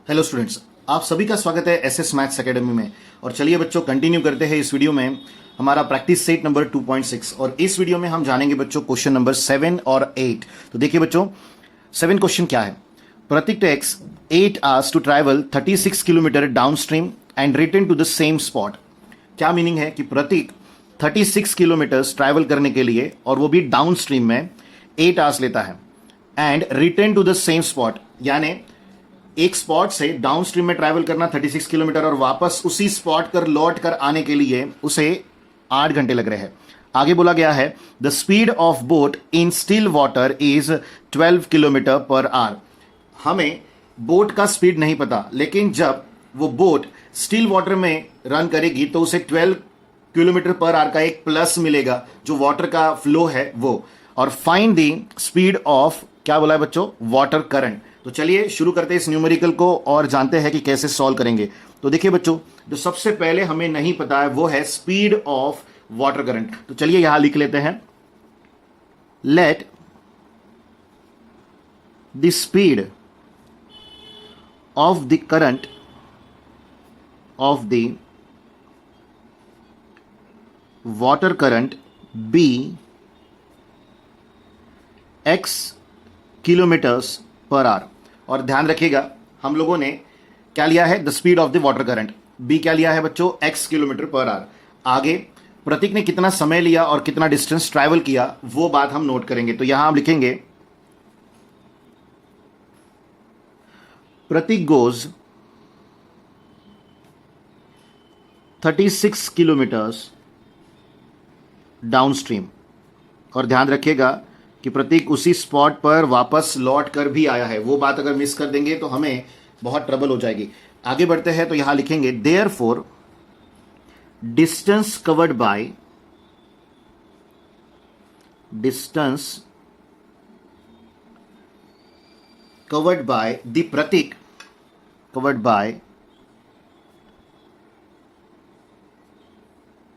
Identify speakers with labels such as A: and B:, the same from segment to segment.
A: Hello students, आप सभी का स्वागत है एसएस मैथ्स एकेडमी में। और चलिए बच्चों, कंटिन्यू करते हैं इस वीडियो में हमारा प्रैक्टिस सेट नंबर 2.6। और इस वीडियो में हम जानेंगे बच्चों क्वेश्चन नंबर 7 और 8। तो देखिए बच्चों, 7 क्वेश्चन क्या है। Prateek takes 8 hours to travel 36 kilometre downstream and return to the same spot. क्या मीनिंग है कि प्रतीक 36 किलोमीटर ट्रैवल करने के लिए, और वो भी डाउन स्ट्रीम में 8 आवर्स लेता है, and return to the same spot, यानी एक स्पॉट से डाउन स्ट्रीम में ट्रैवल करना 36 किलोमीटर और वापस उसी स्पॉट पर लौट कर आने के लिए उसे 8 घंटे लग रहे हैं। आगे बोला गया है the speed of boat in still water is 12 kilometre per our. हमें बोट का स्पीड नहीं पता, लेकिन जब वो बोट स्टिल वाटर में रन करेगी तो उसे 12 किलोमीटर पर आवर का एक प्लस मिलेगा, जो वाटर का फ्लो है वो। और फाइंड द स्पीड ऑफ, क्या बोला है बच्चों, वाटर करंट। तो चलिए शुरू करते हैं इस न्यूमेरिकल को और जानते हैं कि कैसे सॉल्व करेंगे। तो देखिए बच्चों, जो सबसे पहले हमें नहीं पता है वो है स्पीड ऑफ वाटर करंट। तो चलिए यहां लिख लेते हैं, let the speed of the current of the water current be x kilometres per hour. और ध्यान रखिएगा, हम लोगों ने क्या लिया है, the speed of the water current. B क्या लिया है बच्चों, x किलोमीटर पर आवर। आगे प्रतीक ने कितना समय लिया और कितना डिस्टेंस ट्रैवल किया, वो बात हम नोट करेंगे। तो यहां हम लिखेंगे प्रतीक गोज 36 किलोमीटर्स डाउन स्ट्रीम। और ध्यान रखिएगा कि प्रतीक उसी स्पॉट पर वापस लौट कर भी आया है। वो बात अगर मिस कर देंगे तो हमें बहुत ट्रबल हो जाएगी। आगे बढ़ते हैं तो यहां लिखेंगे therefore distance covered by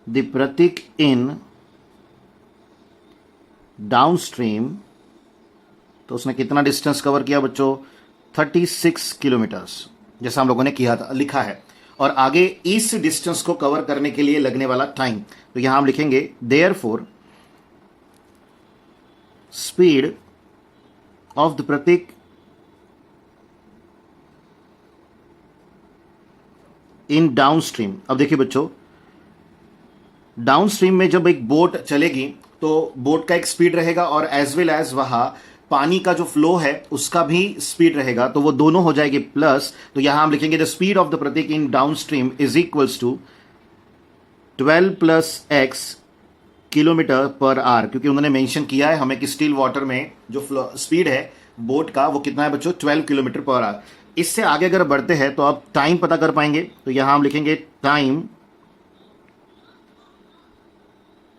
A: the Pratik in downstream. तो उसने कितना डिस्टेंस कवर किया बच्चों, 36 किलोमीटर्स, जैसा हम लोगों ने किया था, लिखा है। और आगे इस डिस्टेंस को कवर करने के लिए लगने वाला टाइम, तो यहां हम लिखेंगे therefore speed of the Pratik in downstream. अब देखिए बच्चों, डाउनस्ट्रीम में जब एक बोट चलेगी तो बोट का एक स्पीड रहेगा और एज वेल एज वहां पानी का जो फ्लो है उसका भी स्पीड रहेगा, तो वो दोनों हो जाएगी प्लस। तो यहां हम लिखेंगे the speed of the Pratik in downstream is equals to 12 plus x kilometre per hour, क्योंकि उन्होंने मेंशन किया है हमें कि स्टिल वाटर में जो स्पीड है बोट का वो कितना है बच्चों, 12 किलोमीटर पर आवर। इससे आगे अगर बढ़ते हैं तो आप टाइम पता कर पाएंगे। तो यहां हम लिखेंगे time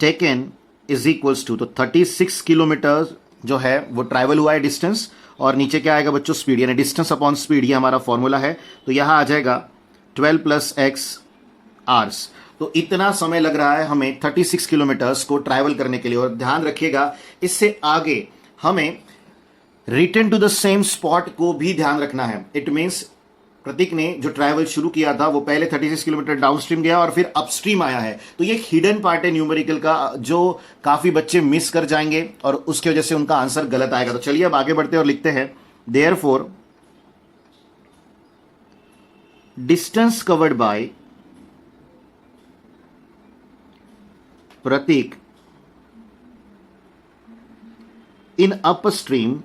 A: taken is equals to, तो 36 किलोमीटर जो है वो ट्रैवल हुआ है डिस्टेंस, और नीचे क्या आएगा बच्चों, स्पीड, यानी डिस्टेंस अपॉन स्पीड, ये हमारा फॉर्मूला है। तो यहां आ जाएगा 12 प्लस x आवर्स। तो इतना समय लग रहा है हमें 36 किलोमीटर्स को ट्रैवल करने के लिए। और ध्यान रखिएगा, इससे आगे हमें return to the same spot को भी ध्यान रखना है। इट मीन्स प्रतीक ने जो ट्रैवल शुरू किया था वो पहले 36 किलोमीटर डाउनस्ट्रीम गया और फिर अपस्ट्रीम आया है। तो ये हिडन पार्ट है न्यूमेरिकल का, जो काफी बच्चे मिस कर जाएंगे और उसकी वजह से उनका आंसर गलत आएगा। तो चलिए अब आगे बढ़ते हैं और लिखते हैं therefore distance covered by Pratik in upstream.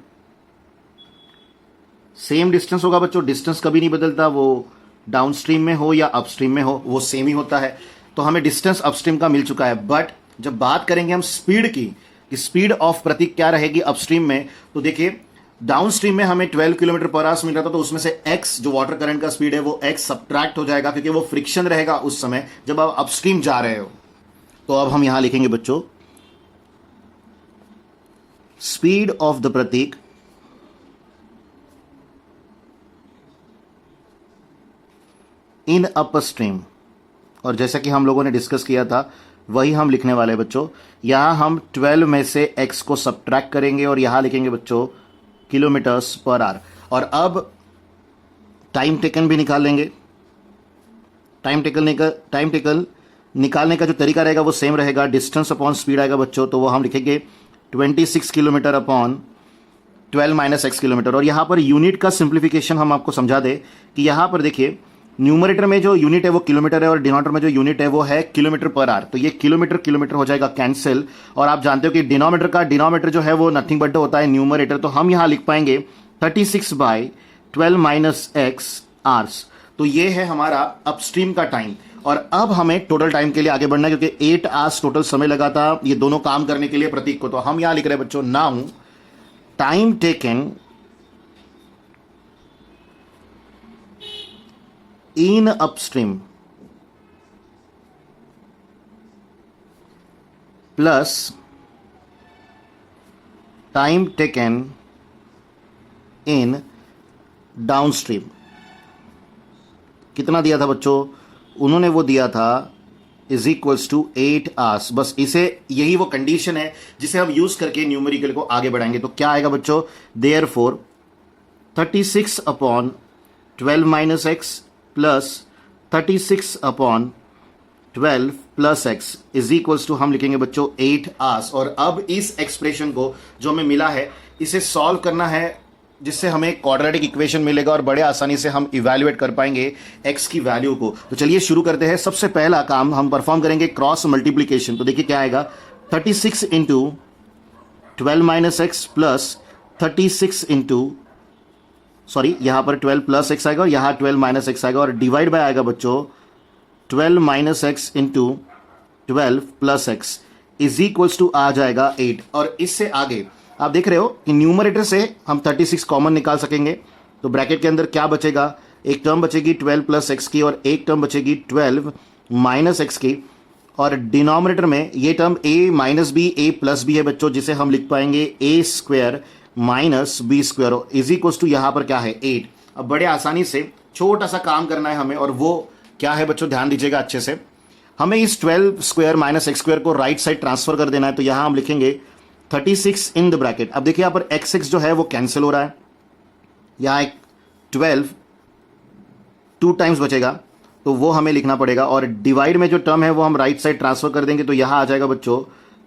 A: Same distance होगा बच्चों, डिस्टेंस कभी नहीं बदलता, वो डाउनस्ट्रीम में हो या अपस्ट्रीम में हो वो सेम ही होता है। तो हमें डिस्टेंस अपस्ट्रीम का मिल चुका है, बट जब बात करेंगे हम स्पीड की, कि स्पीड ऑफ प्रतीक क्या रहेगी अपस्ट्रीम में, तो देखिए डाउनस्ट्रीम में हमें 12 किलोमीटर पर आवर मिल रहा था, तो उसमें से x जो वाटर करंट का स्पीड है वो x सब्ट्रैक्ट हो जाएगा, क्योंकि वो फ्रिक्शन रहेगा उस समय जब आप अपस्ट्रीम जा रहे हो। तो अब हम यहां लिखेंगे बच्चों speed of the Pratik in upstream, और जैसा कि हम लोगों ने डिस्कस किया था वही हम लिखने वाले बच्चों। यहां हम 12 में से x को सब्ट्रैक्ट करेंगे और यहां लिखेंगे बच्चों किलोमीटर्स पर आवर। और अब टाइम टेकन भी निकाल लेंगे। टाइम टेकन निकालने का जो तरीका रहेगा वो सेम रहेगा, डिस्टेंस अपॉन स्पीड आएगा बच्चों, तो वो हम लिखेंगे 26 kilometre upon 12 minus x kilometre. और यहाँ पर यूनिट का सिंप्लीफिकेशन हम आपको समझा दे कि यहाँ पर देखिए न्यूमरेटर में जो यूनिट है वो किलोमीटर है और डिनोमिनेटर में जो यूनिट है वो है किलोमीटर पर आवर, तो ये किलोमीटर किलोमीटर हो जाएगा कैंसिल। और आप जानते हो कि डिनोमिनेटर जो है वो नथिंग बट होता है न्यूमरेटर, तो हम यहाँ लिख पाएंगे 36/12 माइनस एक्स आवर्स। तो ये है हमारा अपस्ट्रीम का टाइम। और अब हमें टोटल टाइम के लिए आगे बढ़ना है क्योंकि 8 आवर्स टोटल समय लगा था ये दोनों काम करने के लिए प्रतीक को। तो हम यहां लिख रहे हैं बच्चों, now time taken in upstream plus time taken in downstream. कितना दिया था बच्चों? उन्होंने वो दिया था इज इक्वल्स टू 8 आवर्स। बस इसे, यही वो कंडीशन है जिसे हम यूज करके न्यूमेरिकल को आगे बढ़ाएंगे। तो क्या आएगा बच्चों? Therefore 36/12 minus x plus 36/12 plus x is equals to हम लिखेंगे बच्चों 8 आवर्स। और अब इस एक्सप्रेशन को जो हमें मिला है इसे सॉल्व करना है जिससे हमें क्वाड्रेटिक इक्वेशन मिलेगा और बड़े आसानी से हम इवैल्यूएट कर पाएंगे x की वैल्यू को। तो चलिए शुरू करते हैं। सबसे पहला काम हम परफॉर्म करेंगे क्रॉस मल्टीप्लीकेशन। तो देखिए क्या आएगा, 36 into 12 minus x plus 36 into यहां पर 12 प्लस एक्स आएगा और यहां 12 माइनस एक्स आएगा और डिवाइड बाय आएगा बच्चों 12 minus x into 12 plus x is equals to आ जाएगा 8। और इससे आगे आप देख रहे हो कि न्यूमरेटर से हम 36 कॉमन निकाल सकेंगे। तो ब्रैकेट के अंदर क्या बचेगा? एक टर्म बचेगी 12 प्लस एक्स की और एक टर्म बचेगी 12 माइनस एक्स की। और डिनोमिनेटर में ये term a minus b a plus b है बच्चों, जिसे हम लिख पाएंगे a square minus b square is equals to यहाँ पर क्या है 8। अब बड़े आसानी से छोटा सा काम करना है हमें, और वो क्या है बच्चों? ध्यान दीजिएगा अच्छे से। हमें इस 12 स्क्वायर माइनस एक्स स्क्वायर को राइट साइड ट्रांसफर कर देना है। तो यहां हम लिखेंगे 36 इन द ब्रैकेट। अब देखिए यहां पर x जो है वो कैंसिल हो रहा है, यहां एक 12 2 टाइम्स बचेगा तो वो हमें लिखना पड़ेगा। और डिवाइड में जो टर्म है वो हम राइट साइड ट्रांसफर कर देंगे। तो यहां आ जाएगा बच्चों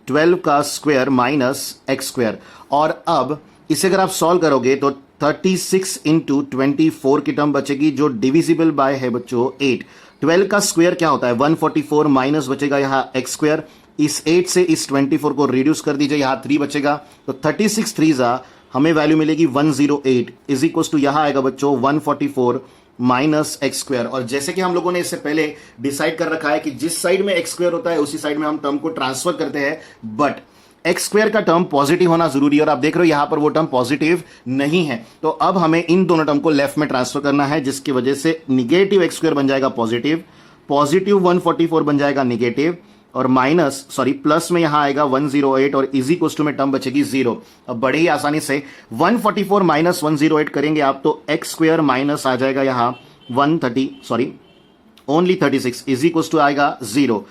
A: 12 का स्क्वायर माइनस एक्स स्क्वायर। और अब इसे अगर आप सॉल्व करोगे तो 36 इंटू 24 की टर्म बचेगी जो डिविजिबल बाय है बच्चों 8। 12 का स्क्वायर क्या होता है? 144 माइनस बचेगा यहां एक्स स्क्वायर। इस 8 से इस 24 को रिड्यूस कर दीजिए, यहां 3 बचेगा। तो 36 3 हमें वैल्यू मिलेगी 108 इज इक्वल्स टू यहां आएगा बच्चों 144 माइनस एक्स स्क्वायर। और जैसे कि हम लोगों ने इससे पहले डिसाइड कर रखा है कि जिस साइड में एक्स स्क्वायर होता है उसी साइड में हम टर्म को ट्रांसफर करते हैं, बट एक्स स्क्वायर का टर्म पॉजिटिव होना जरूरी है। और आप देख रहे हो यहां पर वो टर्म पॉजिटिव नहीं है। तो अब हमें इन दोनों टर्म को लेफ्ट में ट्रांसफर करना है, जिसकी वजह से निगेटिव एक्स स्क्वायर बन जाएगा पॉजिटिव 144 बन जाएगा निगेटिव, और प्लस में यहां आएगा 108 और इजी कोस्टू में टर्म बचेगी 0। अब बड़े ही आसानी से 144 माइनस 108 करेंगे आप तो एक्स स्क्वायर माइनस आ जाएगा यहां ओनली 36 इजी कोस्टू आएगा 0।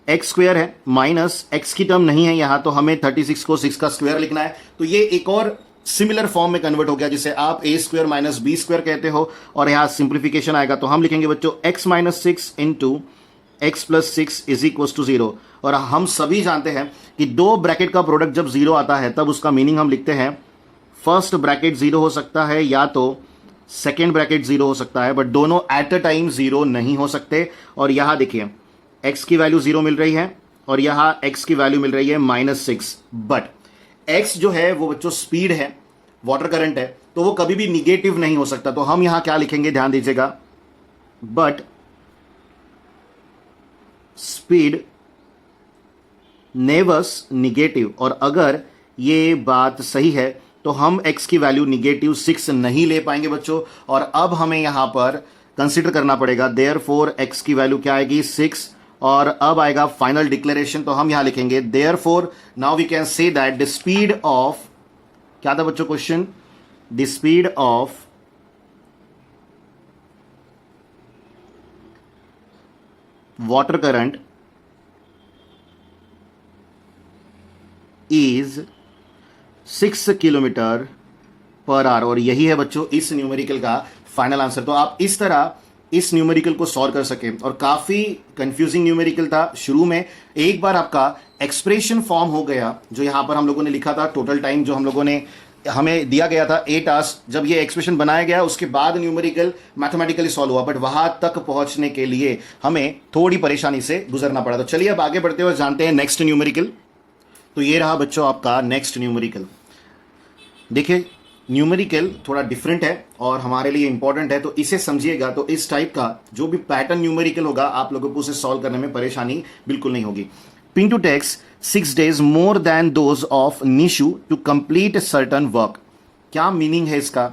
A: एक्स स्क्वायर है माइनस एक्स की टर्म नहीं है यहां, तो हमें 36 को 6 का स्क्वायर लिखना है। तो ये एक और सिमिलर फॉर्म में कन्वर्ट हो गया जिसे आप a square minus b square कहते हो। और यहां सिंप्लीफिकेशन आएगा तो हम लिखेंगे बच्चों x minus 6 into x plus 6 is equal to 0। और हम सभी जानते हैं कि दो ब्रैकेट का प्रोडक्ट जब 0 आता है तब उसका मीनिंग हम लिखते हैं फर्स्ट ब्रैकेट 0 हो सकता है या तो सेकेंड ब्रैकेट 0 हो सकता है, बट दोनों एट अ टाइम 0 नहीं हो सकते। और यहां देखिए x की वैल्यू 0 मिल रही है और यहां x की वैल्यू मिल रही है -6, बट x जो है वो बच्चों स्पीड है, वाटर करंट है, तो वो कभी भी निगेटिव नहीं हो सकता। तो हम यहां क्या लिखेंगे ध्यान दीजिएगा, बट स्पीड नेवर्स निगेटिव। और अगर ये बात सही है तो हम x की वैल्यू -6 नहीं ले पाएंगे बच्चों। और अब हमें यहां पर कंसीडर करना पड़ेगा, देयरफॉर x की वैल्यू क्या आएगी 6। और अब आएगा फाइनल डिक्लेरेशन, तो हम यहां लिखेंगे therefore now we can say that the speed of, क्या था बच्चों question, the speed of water current is 6 kilometre per hour. और यही है बच्चों इस न्यूमेरिकल का फाइनल आंसर। तो आप इस तरह इस न्यूमेरिकल को सॉल्व कर सके, और काफी कंफ्यूजिंग न्यूमेरिकल था शुरू में। एक बार आपका एक्सप्रेशन फॉर्म हो गया, जो यहां पर हम लोगों ने लिखा था, टोटल टाइम जो हम लोगों ने हमें दिया गया था 8 आवर्स, जब ये एक्सप्रेशन बनाया गया उसके बाद न्यूमेरिकल मैथमेटिकली सॉल्व हुआ, बट वहां तक पहुंचने के लिए हमें थोड़ी परेशानी से गुजरना पड़ा। तो चलिए अब आगे बढ़ते हुए जानते हैं नेक्स्ट न्यूमेरिकल। तो ये रहा बच्चों आपका नेक्स्ट न्यूमेरिकल। देखिए न्यूमेरिकल थोड़ा डिफरेंट है और हमारे लिए इंपॉर्टेंट है, तो इसे समझिएगा। तो इस टाइप का जो भी पैटर्न न्यूमेरिकल होगा आप लोगों को उसे सॉल्व करने में परेशानी बिल्कुल नहीं होगी। Pintu takes 6 days more than those of Nishu to complete a certain work। क्या मीनिंग है इसका?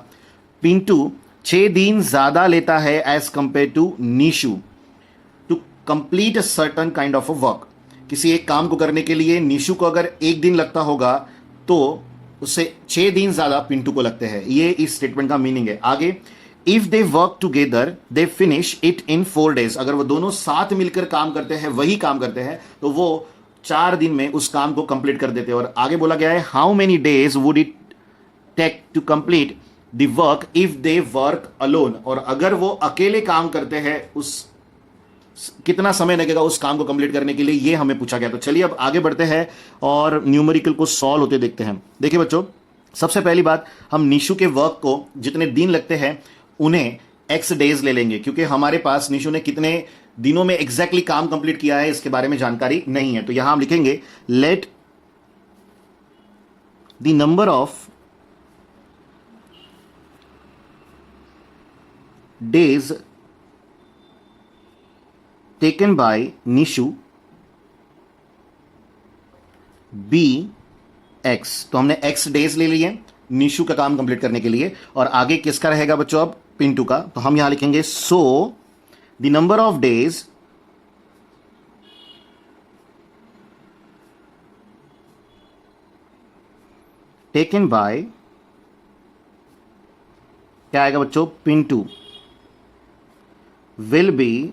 A: पिंटू 6 दिन ज्यादा लेता है as compare to Nishu to complete a certain kind of a work. किसी एक काम को करने के लिए निशु को अगर 1 दिन लगता होगा तो उससे 6 दिन ज्यादा पिंटू को लगते हैं। ये इस स्टेटमेंट का मीनिंग है। आगे, if they work together they finish it in 4 days। अगर वो दोनों साथ मिलकर काम करते हैं, वही काम करते हैं, तो वो 4 दिन में उस काम को कंप्लीट कर देते हैं। और आगे बोला गया है how many days would it take to complete the work if they work alone. और अगर वो अकेले काम करते हैं, उस कितना समय लगेगा उस काम को कंप्लीट करने के लिए, ये हमें पूछा गया। तो चलिए अब आगे बढ़ते हैं और न्यूमेरिकल को सॉल्व होते देखते हैं। देखिए बच्चों, सबसे पहली बात, हम निशु के वर्क को जितने दिन लगते हैं उन्हें x डेज ले लेंगे, क्योंकि हमारे पास निशु ने कितने दिनों में एग्जैक्टली काम कंप्लीट किया है इसके बारे में जानकारी नहीं है। तो यहां हम लिखेंगे let the number of days taken by Nishu be x। तो हमने x डेज ले लिए निशु का काम कंप्लीट करने के लिए, और आगे किसका रहेगा बच्चों? अब पिंटू का। तो हम यहां लिखेंगे so the number of days taken bye, क्या आएगा बच्चों? पिंटू विल बी,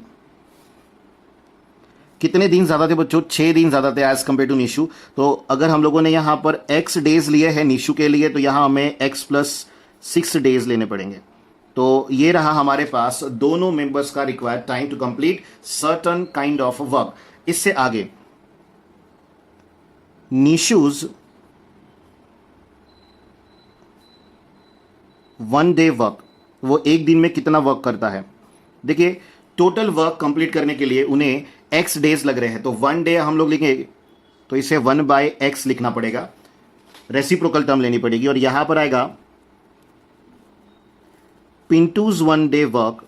A: कितने दिन ज्यादा थे बच्चों? 6 दिन ज्यादा थे एज कंपेयर टू निशु। तो अगर हम लोगों ने यहां पर x डेज लिए हैं निशु के लिए, तो यहां हमें x प्लस 6 डेज लेने पड़ेंगे। तो ये रहा हमारे पास दोनों मेंबर्स का required time to complete certain kind of work. इससे आगे, निशुज 1 डे वर्क, वो 1 दिन में कितना वर्क करता है? देखिए टोटल वर्क कंप्लीट करने के लिए उन्हें x डेज लग रहे हैं, तो 1 डे हम लोग लिखेंगे तो इसे 1/x लिखना पड़ेगा, रेसिप्रोकल टर्म लेनी पड़ेगी, और यहां पर आएगा Pintu's 1 day work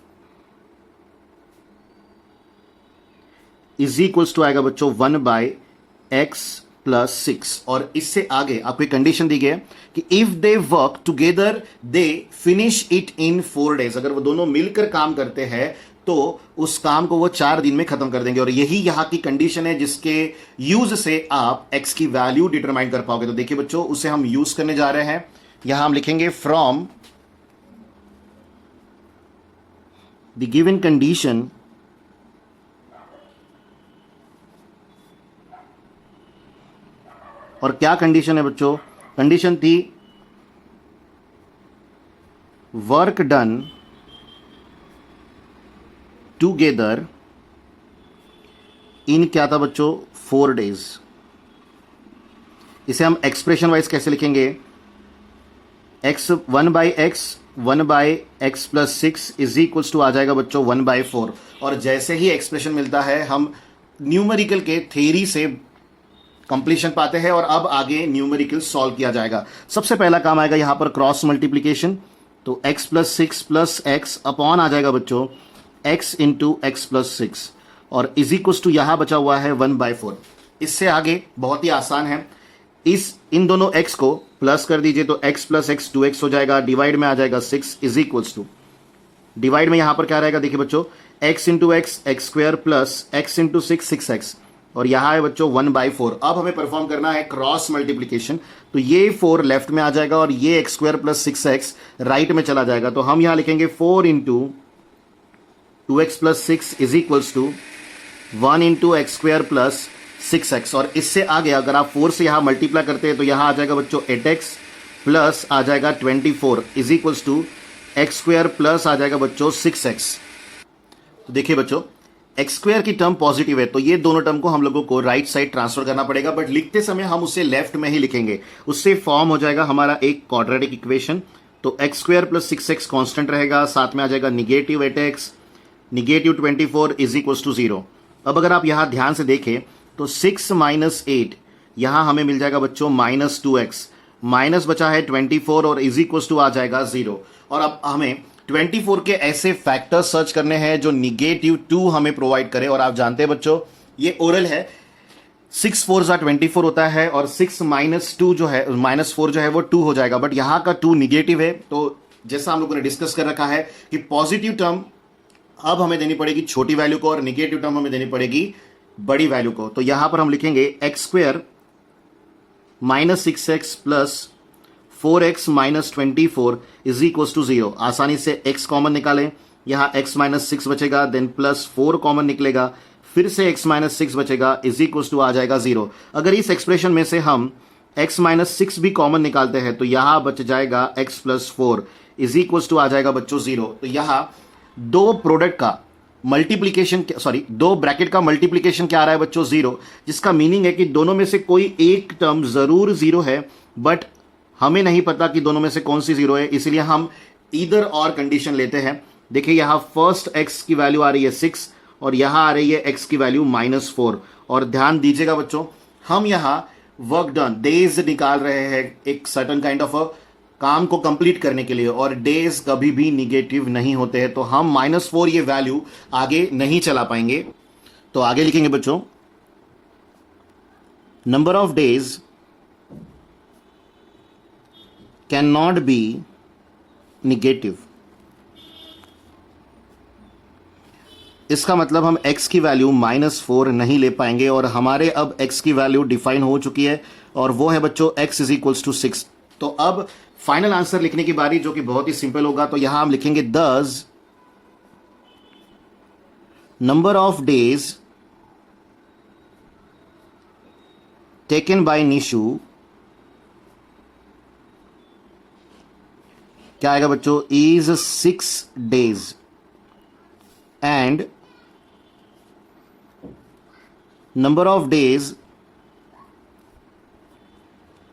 A: is equals to आएगा बच्चों 1/x प्लस 6। और इससे आगे आपको एक कंडीशन दी गई है कि if they work together they finish it in 4 days। अगर वो दोनों मिलकर काम करते हैं तो उस काम को वो 4 दिन में खत्म कर देंगे, और यही यहां की कंडीशन है जिसके यूज से आप x की वैल्यू डिटरमाइन कर पाओगे। तो देखिए बच्चों, उसे हम यूज करने जा रहे हैं। यहां हम लिखेंगे फ्रॉम द गिवन कंडीशन और क्या कंडीशन है बच्चों? कंडीशन थी वर्क डन टूगेदर इन, क्या था बच्चों? 4 days। इसे हम एक्सप्रेशन वाइज कैसे लिखेंगे? x 1/x plus 6 is equals to आ जाएगा बच्चों 1/4। और जैसे ही एक्सप्रेशन मिलता है हम न्यूमेरिकल के थ्योरी से कंप्लीशन पाते हैं, और अब आगे न्यूमेरिकल सॉल्व किया जाएगा। सबसे पहला काम आएगा यहां पर क्रॉस मल्टीप्लीकेशन। तो x plus 6 plus x upon आ जाएगा बच्चों x इंटू एक्स प्लस 6, और इज इक्वल्स टू यहां बचा हुआ है 1/4। इससे आगे बहुत ही आसान है, इन दोनों x को प्लस कर दीजिए तो x प्लस x 2x हो जाएगा, डिवाइड में आ जाएगा 6 इज इक्वल्स टू, डिवाइड में यहां पर क्या रहेगा? देखिए बच्चों, x into x x square plus x into 6x, और यहां है बच्चों 1/4। अब हमें परफॉर्म करना है क्रॉस मल्टीप्लीकेशन। तो ये 4 लेफ्ट में आ जाएगा और ये x square plus 6x right में चला जाएगा। तो हम यहां लिखेंगे 4 into 2x plus 6 is equals to 1 into x square plus 6x। और इससे आगे अगर आप 4 से यहां मल्टीप्लाई करते हैं तो यहां आ जाएगा बच्चों 8x प्लस आ जाएगा 24 is equals to x square plus आ जाएगा बच्चों 6x। तो देखिए बच्चों, एक्स स्क्वायर की टर्म पॉजिटिव है तो ये दोनों टर्म को हम लोगों को राइट साइड ट्रांसफर करना पड़ेगा, बट लिखते समय हम उसे लेफ्ट में ही लिखेंगे। उससे फॉर्म हो जाएगा हमारा एक क्वाड्रेटिक इक्वेशन। तो x square plus 6x constant रहेगा, साथ में आ जाएगा negative 8x negative 24 is equal to 0। अब अगर आप यहां ध्यान से देखें तो 6 माइनस 8 यहां हमें मिल जाएगा बच्चों -2x, माइनस बचा है 24 और इज इक्वल टू आ जाएगा 0। और अब हमें 24 के ऐसे फैक्टर सर्च करने हैं जो -2 हमें प्रोवाइड करे। और आप जानते हैं बच्चों ये ओरल है, 6 4 24 होता है और 6 माइनस 2 जो है -4 जो है वो 2 हो जाएगा, बट यहां का 2 निगेटिव है। तो जैसा हम लोगों ने डिस्कस कर रखा है कि पॉजिटिव टर्म अब हमें देनी पड़ेगी छोटी वैल्यू को और निगेटिव टर्म हमें देनी पड़ेगी बड़ी वैल्यू को। तो यहां पर हम लिखेंगे x square -6x plus 4x minus 24 is equal to 0। आसानी से x कॉमन निकालें, यहां x माइनस 6 बचेगा, देन प्लस 4 कॉमन निकलेगा, फिर से x माइनस 6 बचेगा, इज इक्वल टू आ जाएगा 0। अगर इस एक्सप्रेशन में से हम x माइनस 6 भी कॉमन निकालते हैं तो यहां बच जाएगा x plus 4 is equal to आ जाएगा बच्चों 0। तो यहां दो प्रोडक्ट का मल्टीप्लीकेशन दो ब्रैकेट का मल्टीप्लीकेशन क्या आ रहा है बच्चों 0, जिसका मीनिंग है कि दोनों में से कोई एक टर्म जरूर 0 है, बट हमें नहीं पता कि दोनों में से कौन सी 0 है, इसलिए हम ईदर और कंडीशन लेते हैं। देखिए यहां फर्स्ट x की वैल्यू आ रही है 6 और यहां आ रही है x की वैल्यू -4। और ध्यान दीजिएगा बच्चों, हम यहां वर्क डन डेज निकाल रहे हैं एक सर्टन काइंड ऑफ काम को कंप्लीट करने के लिए, और डेज कभी भी निगेटिव नहीं होते हैं, तो हम -4 ये वैल्यू आगे नहीं चला पाएंगे। तो आगे लिखेंगे बच्चों number of days can not be negative. इसका मतलब हम x की वैल्यू -4 नहीं ले पाएंगे, और हमारे अब x की वैल्यू डिफाइन हो चुकी है और वो है बच्चों x इज इक्वल्स टू 6। तो अब फाइनल आंसर लिखने की बारी, जो कि बहुत ही सिंपल होगा। तो यहां हम लिखेंगे दस number of days taken by Nishu, क्या आएगा बच्चों, is 6 days, and number of days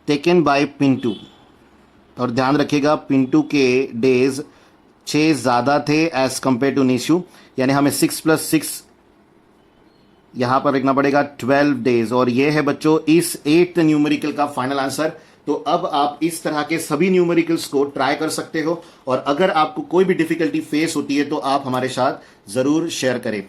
A: taken bye Pintu. और ध्यान रखिएगा पिंटू के डेज 6 ज्यादा थे एज कंपेयर टू निशु, यानी हमें 6 + 6 यहां पर लिखना पड़ेगा 12 डेज। और ये है बच्चों इस 8th न्यूमेरिकल का फाइनल आंसर। तो अब आप इस तरह के सभी न्यूमेरिकल्स को ट्राई कर सकते हो, और अगर आपको कोई भी डिफिकल्टी फेस होती है तो आप हमारे साथ जरूर शेयर करें।